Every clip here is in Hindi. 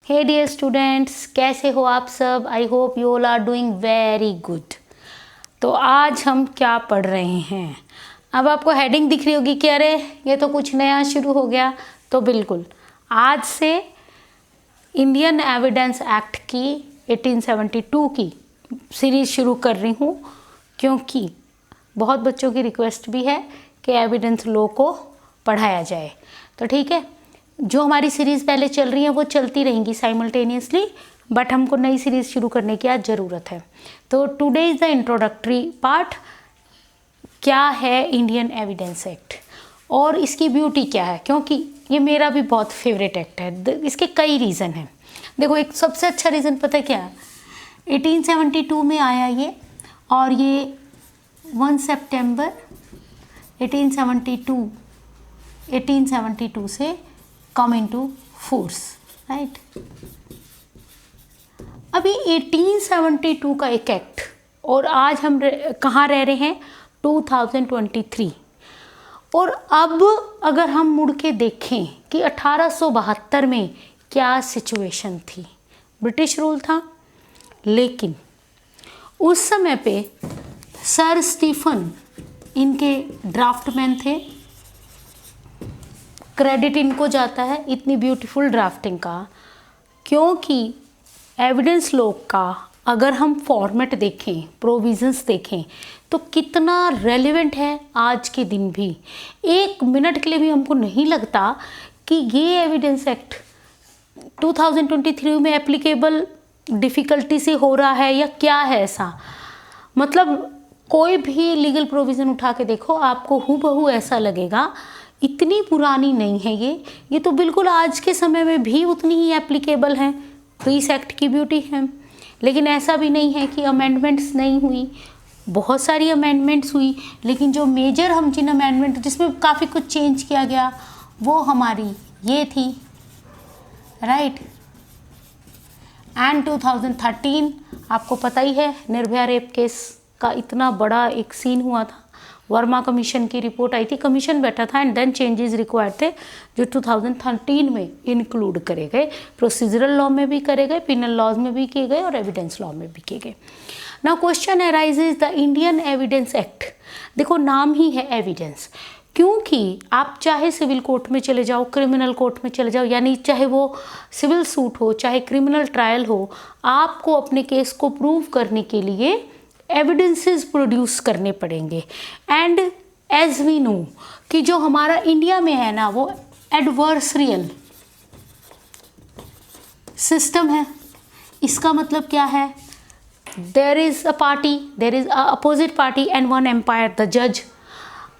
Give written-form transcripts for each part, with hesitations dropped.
हे डियर स्टूडेंट्स, कैसे हो आप सब। I hope you all are doing very good. तो आज हम क्या पढ़ रहे हैं। अब आपको हेडिंग दिख रही होगी कि अरे ये तो कुछ नया शुरू हो गया। तो बिल्कुल आज से इंडियन एविडेंस एक्ट की 1872 की सीरीज शुरू कर रही हूँ, क्योंकि बहुत बच्चों की रिक्वेस्ट भी है कि एविडेंस लॉ को पढ़ाया जाए। तो ठीक है, जो हमारी सीरीज़ पहले चल रही है वो चलती रहेंगी साइमल्टेनियसली, बट हमको नई सीरीज़ शुरू करने की आज ज़रूरत है। तो today is the introductory part. क्या है इंडियन एविडेंस एक्ट और इसकी ब्यूटी क्या है, क्योंकि ये मेरा भी बहुत फेवरेट एक्ट है। इसके कई रीज़न हैं। देखो, एक सबसे अच्छा रीज़न पता है क्या है। 1872 में आया ये, और ये 1 सितंबर 1872 से कम इनटू फोर्स, राइट। अभी 1872 का एक एक्ट, और आज हम कहाँ रह रहे हैं, 2023। और अब अगर हम मुड़ के देखें कि 1872 में क्या सिचुएशन थी। ब्रिटिश रूल था, लेकिन उस समय पे सर स्टीफन इनके ड्राफ्टमैन थे। क्रेडिट इनको जाता है इतनी ब्यूटीफुल ड्राफ्टिंग का, क्योंकि एविडेंस लॉ का अगर हम फॉर्मेट देखें, प्रोविजंस देखें, तो कितना रेलेवेंट है आज के दिन भी। एक मिनट के लिए भी हमको नहीं लगता कि ये एविडेंस एक्ट 2023 में एप्लीकेबल डिफ़िकल्टी से हो रहा है या क्या है ऐसा। मतलब कोई भी लीगल प्रोविज़न उठा के देखो, आपको हूबहू ऐसा लगेगा। इतनी पुरानी नहीं है ये तो बिल्कुल आज के समय में भी उतनी ही एप्लीकेबल है। तो इस एक्ट की ब्यूटी है। लेकिन ऐसा भी नहीं है कि अमेंडमेंट्स नहीं हुई, बहुत सारी अमेंडमेंट्स हुई, लेकिन जो मेजर हम जिन अमेंडमेंट जिसमें काफ़ी कुछ चेंज किया गया वो हमारी ये थी, राइट। एंड 2013 आपको पता ही है, निर्भया रेप केस का इतना बड़ा एक सीन हुआ था। वर्मा कमीशन की रिपोर्ट आई थी, कमीशन बैठा था, एंड देन चेंजेस रिक्वायर्ड थे जो 2013 में इंक्लूड करे गए। प्रोसीजरल लॉ में भी करे गए, पिनल लॉज में भी किए गए, और एविडेंस लॉ में भी किए गए। Now question arises the Indian evidence act. देखो, नाम ही है एविडेंस, क्योंकि आप चाहे सिविल कोर्ट में चले जाओ, क्रिमिनल कोर्ट में चले जाओ, यानी चाहे वो सिविल सूट हो चाहे क्रिमिनल ट्रायल हो, आपको अपने केस को प्रूव करने के लिए एविडेंसेस प्रोड्यूस करने पड़ेंगे। एंड एज वी नो कि जो हमारा इंडिया में है ना, वो एडवर्सरियल सिस्टम है। इसका मतलब क्या है, there is a party, there is a opposite party and one umpire, the जज।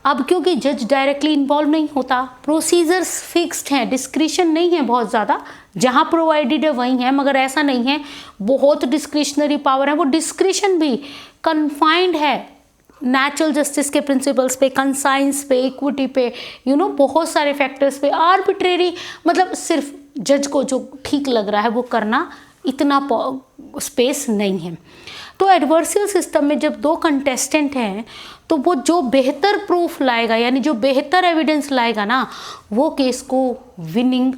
अब क्योंकि जज डायरेक्टली इन्वॉल्व नहीं होता, प्रोसीजर्स फिक्स्ड हैं, डिस्क्रिशन नहीं है बहुत ज़्यादा, जहाँ प्रोवाइडेड है वहीं है, मगर ऐसा नहीं है बहुत डिस्क्रिशनरी पावर है। वो डिस्क्रिशन भी कन्फाइंड है नेचुरल जस्टिस के प्रिंसिपल्स पे, कंसाइंस पे, इक्विटी पे, बहुत सारे फैक्टर्स पे। आर्बिट्रेरी मतलब सिर्फ जज को जो ठीक लग रहा है वो करना, इतना स्पेस नहीं है। तो एडवर्सियल सिस्टम में जब दो कंटेस्टेंट हैं, तो वो जो बेहतर प्रूफ लाएगा, यानी जो बेहतर एविडेंस लाएगा ना, वो केस को विनिंग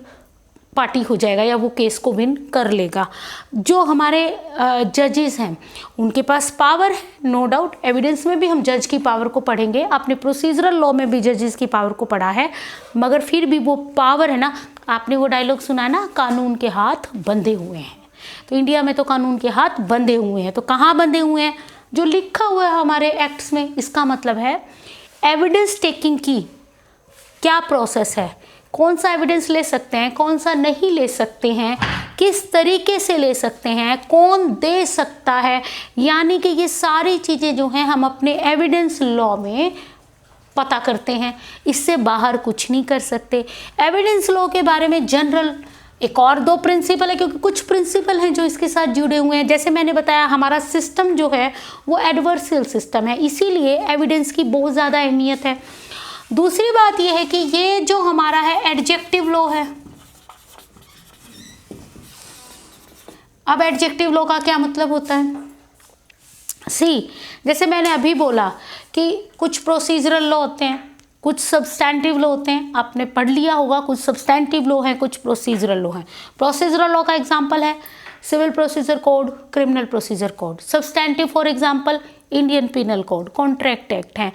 पार्टी हो जाएगा, या वो केस को विन कर लेगा। जो हमारे जजेस हैं उनके पास पावर है, नो डाउट। एविडेंस में भी हम जज की पावर को पढ़ेंगे, आपने प्रोसीजरल लॉ में भी जजेस की पावर को पढ़ा है, मगर फिर भी वो पावर है ना। आपने वो डायलॉग सुना है ना, कानून के हाथ बंधे हुए हैं। तो इंडिया में तो कानून के हाथ बंधे हुए हैं। तो कहाँ बंधे हुए हैं, जो लिखा हुआ है हमारे एक्ट्स में। इसका मतलब है एविडेंस टेकिंग की क्या प्रोसेस है, कौन सा एविडेंस ले सकते हैं, कौन सा नहीं ले सकते हैं, किस तरीके से ले सकते हैं, कौन दे सकता है, यानी कि ये सारी चीज़ें जो हैं हम अपने एविडेंस लॉ में पता करते हैं। इससे बाहर कुछ नहीं कर सकते। एविडेंस लॉ के बारे में जनरल एक और दो प्रिंसिपल है, क्योंकि कुछ प्रिंसिपल हैं जो इसके साथ जुड़े हुए हैं। जैसे मैंने बताया, हमारा सिस्टम जो है वो एडवर्सियल सिस्टम है, इसीलिए एविडेंस की बहुत ज़्यादा अहमियत है। दूसरी बात यह है कि ये जो हमारा है एडजेक्टिव लॉ है। अब एडजेक्टिव लॉ का क्या मतलब होता है, जैसे मैंने अभी बोला कि कुछ प्रोसीजरल लॉ होते हैं, कुछ सब्सटैंटिव लॉ होते हैं, आपने पढ़ लिया होगा, कुछ सब्सटैंटिव लॉ हैं, कुछ प्रोसीजरल लॉ हैं। प्रोसीजरल लॉ का एग्जांपल है civil procedure code, criminal procedure code. Substantive for example Indian penal code, contract act है,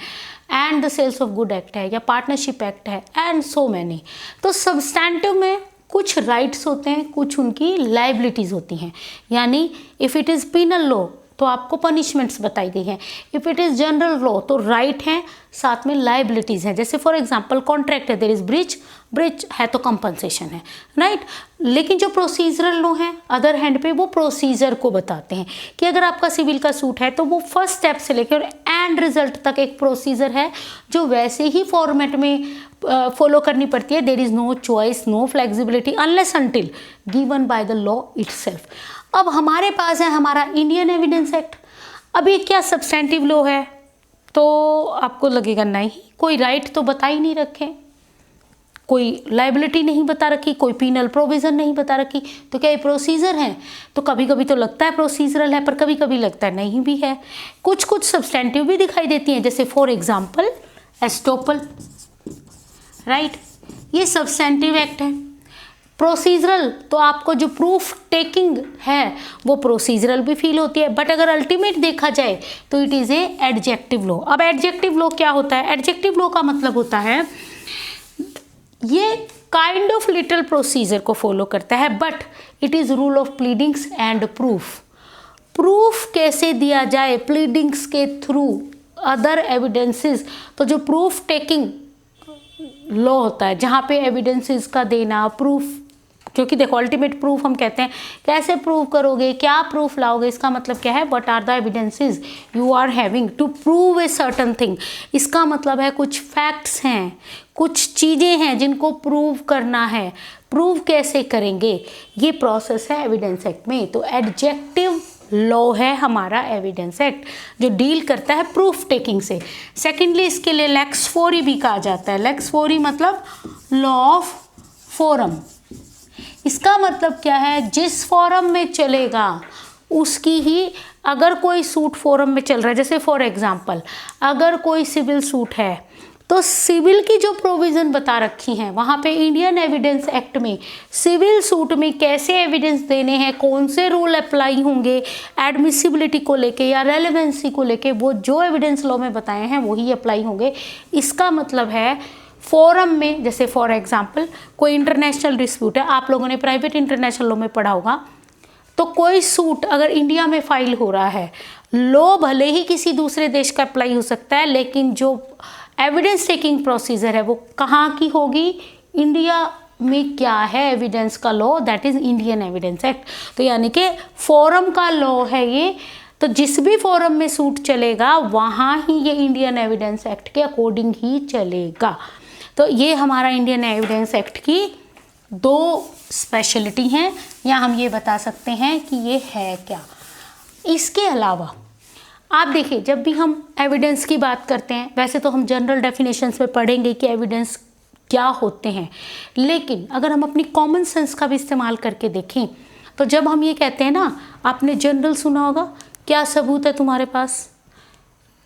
and the sales of good act है, या पार्टनरशिप एक्ट है, एंड सो मैनी। तो सब्सटैंटिव में कुछ राइट्स होते हैं, कुछ उनकी लाइबिलिटीज़ होती हैं। यानी if it is penal law तो आपको पनिशमेंट्स बताई गई हैं, if it is general law तो राइट हैं, साथ में लाइबिलिटीज़ हैं। जैसे फॉर एग्जांपल कॉन्ट्रैक्ट है, देयर इज ब्रिच है तो कंपनसेशन है, राइट। लेकिन जो प्रोसीजरल लॉ है अदर हैंड पे वो प्रोसीजर को बताते हैं कि अगर आपका सिविल का सूट है तो वो फर्स्ट स्टेप से लेकर एंड रिजल्ट तक एक प्रोसीजर है जो वैसे ही फॉर्मेट में फॉलो करनी पड़ती है। There is no choice, no flexibility unless until given by the law itself. अब हमारे पास है हमारा इंडियन एविडेंस एक्ट। अब ये क्या सब्सटैंटिव लॉ है, तो आपको लगेगा नहीं, कोई राइट तो बता ही नहीं रखे, कोई लाइबिलिटी नहीं बता रखी, कोई पीनल प्रोविज़न नहीं बता रखी, तो क्या ये प्रोसीजर है? तो कभी कभी तो लगता है प्रोसीजरल है, पर कभी कभी लगता है नहीं भी है। कुछ कुछ सब्सटैंटिव भी दिखाई देती हैं, जैसे फॉर एग्जाम्पल एस्टोपल, राइट, ये सब्सटैंटिव एक्ट है। प्रोसीजरल तो आपको जो प्रूफ टेकिंग है वो प्रोसीजरल भी फील होती है, बट अगर अल्टीमेट देखा जाए तो it is a adjective law. अब एडजेक्टिव लॉ क्या होता है? एडजेक्टिव लॉ का मतलब होता है ये काइंड ऑफ लिटिल प्रोसीजर को फॉलो करता है, but it is rule of pleadings and proof. Proof कैसे दिया जाए प्लीडिंग्स के थ्रू, अदर एविडेंसेस, तो जो प्रूफ टेकिंग लॉ होता है जहाँ पे एविडेंसेस का देना, प्रूफ, क्योंकि देखो अल्टीमेट प्रूफ हम कहते हैं, कैसे प्रूव करोगे, क्या प्रूफ लाओगे, इसका मतलब क्या है? What are the evidences you are having to prove a certain thing. इसका मतलब है कुछ फैक्ट्स हैं, कुछ चीज़ें हैं जिनको प्रूव करना है। प्रूव कैसे करेंगे, ये प्रोसेस है एविडेंस एक्ट में। तो एडजेक्टिव लॉ है हमारा एविडेंस एक्ट जो डील करता है प्रूफ टेकिंग से। सेकेंडली इसके लिए लेक्स फोरी भी कहा जाता है। लेक्स फोरी मतलब लॉ ऑफ फोरम। इसका मतलब क्या है? जिस फोरम में चलेगा उसकी ही, अगर कोई सूट फोरम में चल रहा है, जैसे फॉर एग्जांपल अगर कोई सिविल सूट है तो सिविल की जो प्रोविज़न बता रखी हैं वहाँ पे इंडियन एविडेंस एक्ट में सिविल सूट में कैसे एविडेंस देने हैं, कौन से रूल अप्लाई होंगे एडमिसिबिलिटी को लेके या रेलेवेंसी को लेके, वो जो एविडेंस लॉ में बताए हैं वही अप्लाई होंगे। इसका मतलब है फोरम में, जैसे फॉर एग्जांपल कोई इंटरनेशनल डिस्प्यूट है, आप लोगों ने प्राइवेट इंटरनेशनल लॉ में पढ़ा होगा, तो कोई सूट अगर इंडिया में फाइल हो रहा है, लॉ भले ही किसी दूसरे देश का अप्लाई हो सकता है, लेकिन जो एविडेंस टेकिंग प्रोसीजर है वो कहाँ की होगी? इंडिया में क्या है एविडेंस का law? That is Indian evidence act. तो यानी कि फोरम का लॉ है ये, तो जिस भी फोरम में सूट चलेगा वहाँ ही ये इंडियन एविडेंस एक्ट के अकॉर्डिंग ही चलेगा। तो ये हमारा इंडियन एविडेंस एक्ट की दो स्पेशलिटी हैं, या हम ये बता सकते हैं कि ये है क्या। इसके अलावा आप देखिए, जब भी हम एविडेंस की बात करते हैं, वैसे तो हम जनरल डेफिनेशंस में पढ़ेंगे कि एविडेंस क्या होते हैं, लेकिन अगर हम अपनी कॉमन सेंस का भी इस्तेमाल करके देखें तो जब हम ये कहते हैं ना, आपने जनरल सुना होगा, क्या सबूत है तुम्हारे पास?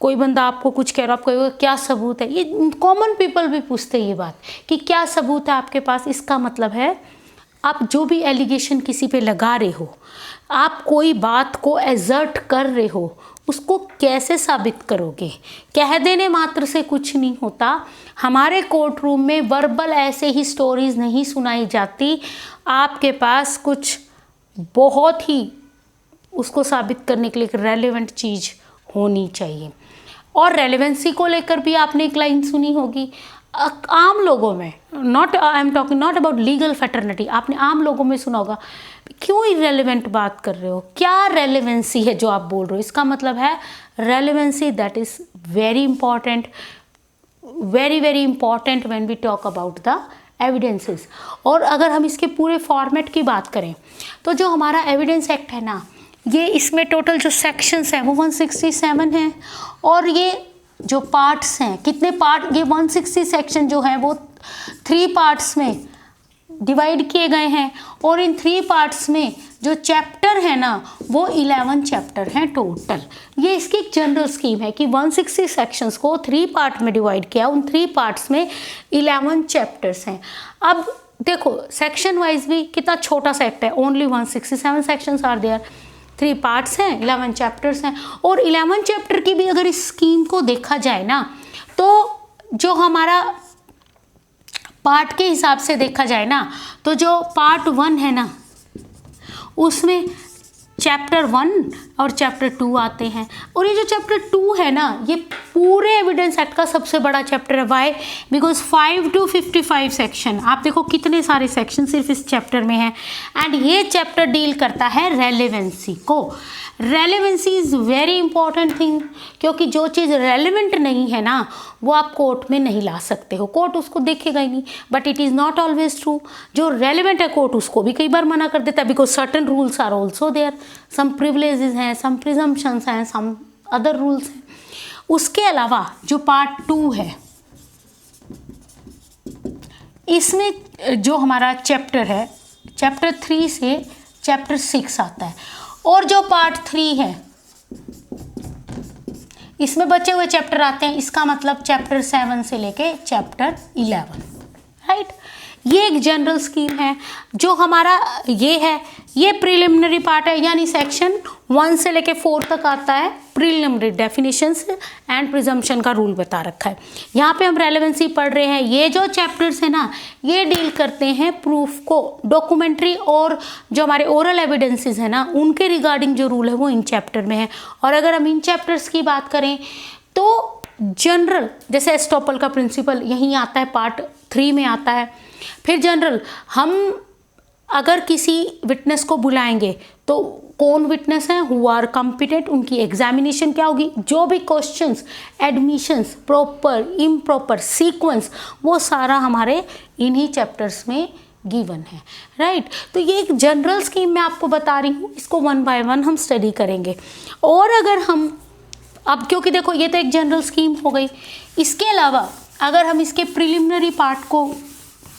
कोई बंदा आपको कुछ कह रहा, आपको क्या सबूत है? ये कॉमन पीपल भी पूछते हैं ये बात कि क्या सबूत है आपके पास। इसका मतलब है आप जो भी एलिगेशन किसी पे लगा रहे हो, आप कोई बात को एजर्ट कर रहे हो, उसको कैसे साबित करोगे? कह देने मात्र से कुछ नहीं होता। हमारे कोर्ट रूम में वर्बल ऐसे ही स्टोरीज नहीं सुनाई जाती, आपके पास कुछ बहुत ही उसको साबित करने के लिए एक रेलेवेंट चीज़ होनी चाहिए। और रेलेवेंसी को लेकर भी आपने एक लाइन सुनी होगी आम लोगों में, not I am talking not about legal fraternity, आपने आम लोगों में सुना होगा, क्यों इरेलीवेंट बात कर रहे हो, क्या रेलेवेंसी है जो आप बोल रहे हो? इसका मतलब है relevancy that is very important, very very important when we talk about the evidences. और अगर हम इसके पूरे फॉर्मेट की बात करें तो जो हमारा एविडेंस एक्ट है ना, ये इसमें टोटल जो सेक्शंस हैं वो 167 हैं, और ये जो पार्ट्स हैं, कितने पार्ट, ये 160 सेक्शन जो हैं वो 3 पार्ट्स में डिवाइड किए गए हैं, और इन 3 पार्ट्स में जो चैप्टर चैप्टर है ना वो 11 चैप्टर हैं टोटल। ये इसकी एक जनरल स्कीम है कि 160 सेक्शंस को 3 पार्ट में डिवाइड किया, उन 3 पार्ट्स में 11 चैप्टर्स हैं। अब देखो सेक्शन वाइज भी कितना छोटा सेक्ट है, only 167 sections are there, 3 parts हैं, 11 चैप्टर्स हैं। और 11 चैप्टर की भी अगर इस स्कीम को देखा जाए ना तो जो हमारा पार्ट के हिसाब से देखा जाए ना तो जो पार्ट 1 है ना उसमें चैप्टर 1 और चैप्टर 2 आते हैं। और ये जो चैप्टर 2 है ना ये पूरे एविडेंस एक्ट का सबसे बड़ा चैप्टर है। वाई? बिकॉज 5 to 55 सेक्शन, आप देखो कितने सारे सेक्शन सिर्फ इस चैप्टर में हैं। एंड ये चैप्टर डील करता है रेलेवेंसी को। Relevancy is very important thing, क्योंकि जो चीज़ रेलिवेंट नहीं है ना वो आप कोर्ट में नहीं ला सकते हो, कोर्ट उसको देखेगा ही नहीं। But it is not always true, जो रेलिवेंट है कोर्ट उसको भी कई बार मना कर देता है, because certain rules are also there, some privileges हैं, सम प्रिजम्पशंस हैं, सम अदर रूल्स हैं। उसके अलावा जो पार्ट 2 है इसमें जो हमारा चैप्टर है, चैप्टर 3 से चैप्टर 6 आता है। और जो पार्ट 3 है इसमें बचे हुए चैप्टर आते हैं, इसका मतलब चैप्टर 7 से लेके चैप्टर 11, राइट। ये एक जनरल स्कीम है। जो हमारा ये है ये प्रिलिमिनरी पार्ट है, यानी सेक्शन 1 से लेके 4 तक आता है, प्रिलिमिनरी डेफिनेशंस एंड प्रिजम्पशन का रूल बता रखा है। यहाँ पे हम रेलेवेंसी पढ़ रहे हैं। ये जो चैप्टर्स है ना ये डील करते हैं प्रूफ को, डॉक्यूमेंट्री और जो हमारे ओरल एविडेंसेस है ना उनके रिगार्डिंग जो रूल है वो इन चैप्टर में है। और अगर हम इन चैप्टर्स की बात करें तो जनरल जैसे एस्टॉपल का प्रिंसिपल यहीं आता है, पार्ट 3 में आता है। फिर जनरल हम अगर किसी विटनेस को बुलाएंगे तो कौन विटनेस हैं, हु आर कॉम्पिटेंट, उनकी एग्जामिनेशन क्या होगी, जो भी questions, admissions, proper improper sequence, वो सारा हमारे इन्हीं चैप्टर्स में गिवन है, राइट। तो ये एक जनरल स्कीम मैं आपको बता रही हूँ, इसको 1 by 1 हम स्टडी करेंगे। और अगर हम अब क्योंकि देखो ये तो एक जनरल स्कीम हो गई, इसके अलावा अगर हम इसके प्रिलिमिनरी पार्ट को,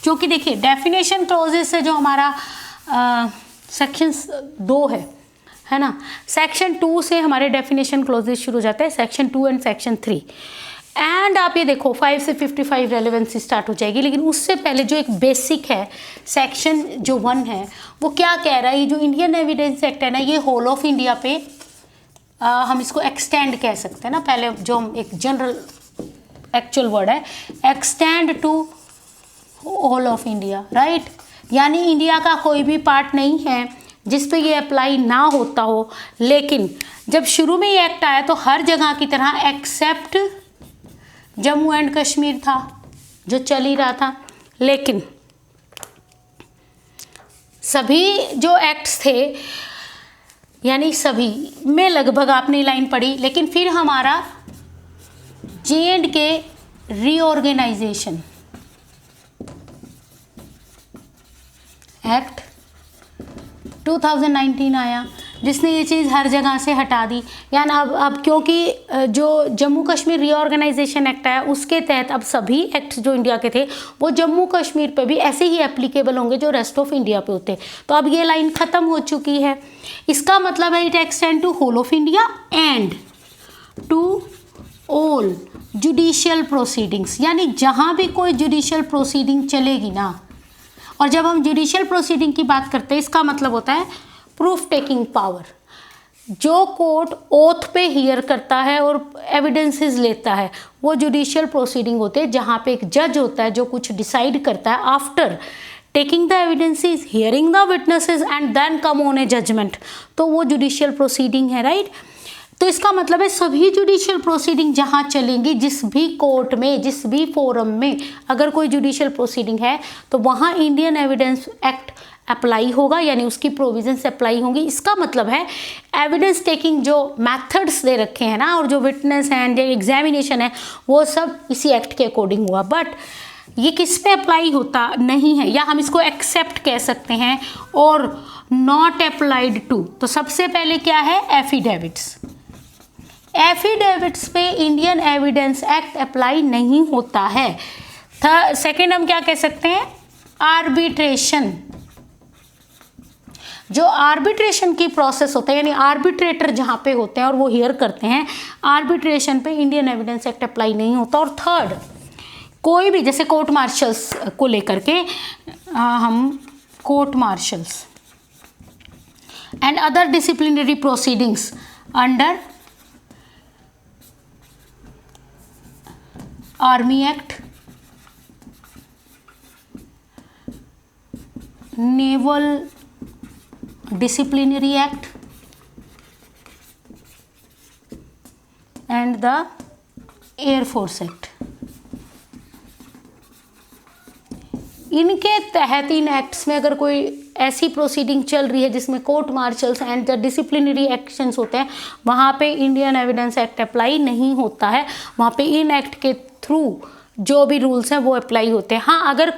जो कि देखिए डेफिनेशन क्लॉजेस से जो हमारा सेक्शन 2 है ना, सेक्शन 2 से हमारे डेफिनेशन क्लॉजेस शुरू हो जाते हैं, सेक्शन 2 एंड सेक्शन 3। एंड आप ये देखो 5 से 55 रेलेवेंसी स्टार्ट हो जाएगी। लेकिन उससे पहले जो एक बेसिक है सेक्शन जो 1 है वो क्या कह रहा है, ये जो इंडियन एविडेंस एक्ट है ना ये होल ऑफ इंडिया पे हम इसको एक्सटेंड कह सकते हैं ना। पहले जो एक जनरल एक्चुअल वर्ड है extend to all of India, right. यानी इंडिया का कोई भी पार्ट नहीं है जिस पे ये अप्लाई ना होता हो। लेकिन जब शुरू में ये एक्ट आया तो हर जगह की तरह एक्सेप्ट जम्मू एंड कश्मीर था जो चल ही रहा था, लेकिन सभी जो एक्ट्स थे यानी सभी में लगभग आपने लाइन पढ़ी। लेकिन फिर हमारा J&K रीऑर्गेनाइजेशन एक्ट 2019 आया जिसने ये चीज़ हर जगह से हटा दी। यानी अब क्योंकि जो जम्मू कश्मीर रीऑर्गेनाइजेशन एक्ट आया उसके तहत अब सभी एक्ट्स जो इंडिया के थे वो जम्मू कश्मीर पे भी ऐसे ही एप्लीकेबल होंगे जो रेस्ट ऑफ इंडिया पे होते। तो अब ये लाइन ख़त्म हो चुकी है। इसका मतलब है it extend to whole of India and to all judicial proceedings, यानी जहाँ भी कोई जुडिशियल प्रोसीडिंग चलेगी ना, और जब हम जुडिशियल प्रोसीडिंग की बात करते हैं इसका मतलब होता है प्रूफ टेकिंग पावर। जो कोर्ट ओथ पे हियर करता है और एविडेंसेस लेता है वो जुडिशियल प्रोसीडिंग होते हैं, जहाँ पे एक जज होता है जो कुछ डिसाइड करता है after taking the evidences, hearing the witnesses and then come on a judgement. तो वो जुडिशियल प्रोसीडिंग है, राइट। तो इसका मतलब है सभी जुडिशियल प्रोसीडिंग जहाँ चलेंगी, जिस भी कोर्ट में, जिस भी फोरम में अगर कोई जुडिशियल प्रोसीडिंग है तो वहाँ इंडियन एविडेंस एक्ट अप्लाई होगा, यानी उसकी प्रोविजंस अप्लाई होंगी। इसका मतलब है एविडेंस टेकिंग जो मेथड्स दे रखे हैं ना और जो विटनेस एंड एग्जामिनेशन है वो सब इसी एक्ट के अकॉर्डिंग हुआ। बट ये किस पे अप्लाई होता नहीं है, या हम इसको एक्सेप्ट कह सकते हैं और नॉट अप्लाइड टू। तो सबसे पहले क्या है, एफिडेविट्स। एफिडेविट्स पे इंडियन एविडेंस एक्ट अप्लाई नहीं होता है। सेकेंड हम क्या कह सकते हैं, आर्बिट्रेशन। जो आर्बिट्रेशन की प्रोसेस होता है, यानी आर्बिट्रेटर जहाँ पे होते हैं और वो हियर करते हैं, आर्बिट्रेशन पे इंडियन एविडेंस एक्ट अप्लाई नहीं होता। और थर्ड, कोई भी जैसे कोर्ट मार्शल्स को लेकर के हम court marshals and other disciplinary proceedings under army act, naval disciplinary act and the air force act, इनके तहत इन एक्ट्स में अगर कोई ऐसी प्रोसीडिंग चल रही है जिसमें court marshals and the disciplinary actions होते हैं, वहाँ पे इंडियन एविडेंस एक्ट अप्लाई नहीं होता है। वहाँ पे इन एक्ट के थ्रू जो भी रूल्स हैं वो अप्लाई होते हैं। हाँ, अगर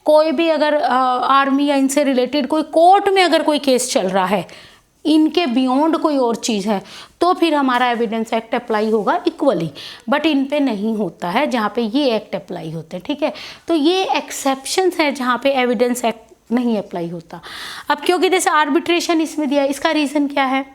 कोई भी अगर आर्मी या इनसे रिलेटेड कोई कोर्ट में अगर कोई केस चल रहा है, इनके बियॉन्ड कोई और चीज़ है, तो फिर हमारा एविडेंस एक्ट अप्लाई होगा इक्वली, बट इन पे नहीं होता है जहाँ पे ये एक्ट अप्लाई होते हैं। ठीक है, तो ये एक्सेप्शंस हैं जहाँ पे एविडेंस एक्ट नहीं अप्लाई होता। अब क्योंकि जैसे आर्बिट्रेशन इसमें दिया, इसका रीज़न क्या है?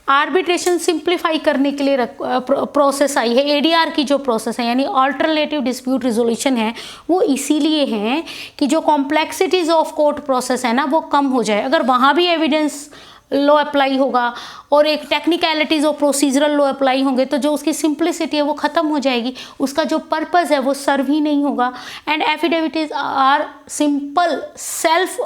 आर्बिट्रेशन सिंप्लीफाई करने के लिए प्रोसेस आई है। एडीआर की जो प्रोसेस है यानी अल्टरनेटिव डिस्प्यूट रिजोल्यूशन है, वो इसीलिए है कि जो कॉम्प्लेक्सिटीज़ ऑफ कोर्ट प्रोसेस है ना वो कम हो जाए। अगर वहाँ भी एविडेंस लॉ अप्लाई होगा और एक टेक्निकलिटीज़ और प्रोसीजरल लॉ अप्लाई होंगे तो जो उसकी सिंप्लिसिटी है वो ख़त्म हो जाएगी, उसका जो पर्पज़ है वो सर्व ही नहीं होगा। And affidavits are simple self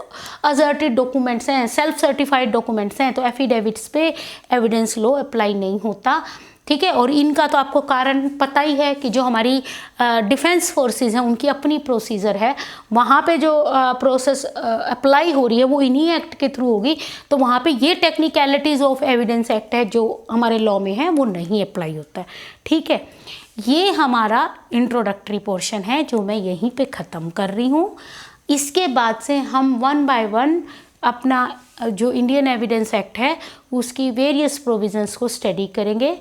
asserted documents हैं, सेल्फ सर्टिफाइड डॉक्यूमेंट्स हैं, तो एफिडेविट्स पे एविडेंस लॉ अप्लाई नहीं होता। ठीक है, और इनका तो आपको कारण पता ही है कि जो हमारी डिफेंस फोर्सेस हैं उनकी अपनी प्रोसीजर है, वहाँ पे जो प्रोसेस अप्लाई हो रही है वो इन्हीं एक्ट के थ्रू होगी, तो वहाँ पे ये टेक्निकलिटीज़ ऑफ एविडेंस एक्ट है जो हमारे लॉ में है वो नहीं अप्लाई होता है। ठीक है, ये हमारा इंट्रोडक्टरी पोर्शन है जो मैं यहीं पे ख़त्म कर रही हूँ। इसके बाद से हम वन बाय वन अपना जो इंडियन एविडेंस एक्ट है उसकी वेरियस प्रोविजंस को स्टडी करेंगे।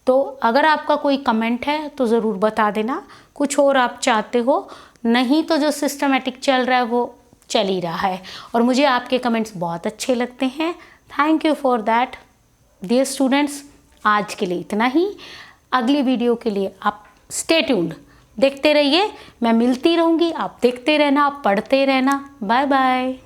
तो अगर आपका कोई कमेंट है तो ज़रूर बता देना, कुछ और आप चाहते हो, नहीं तो जो सिस्टमेटिक चल रहा है वो चल ही रहा है और मुझे आपके कमेंट्स बहुत अच्छे लगते हैं। Thank you for that dear students. आज के लिए इतना ही, अगली वीडियो के लिए आप स्टे ट्यून्ड, देखते रहिए, मैं मिलती रहूँगी, आप देखते रहना, आप पढ़ते रहना। Bye bye.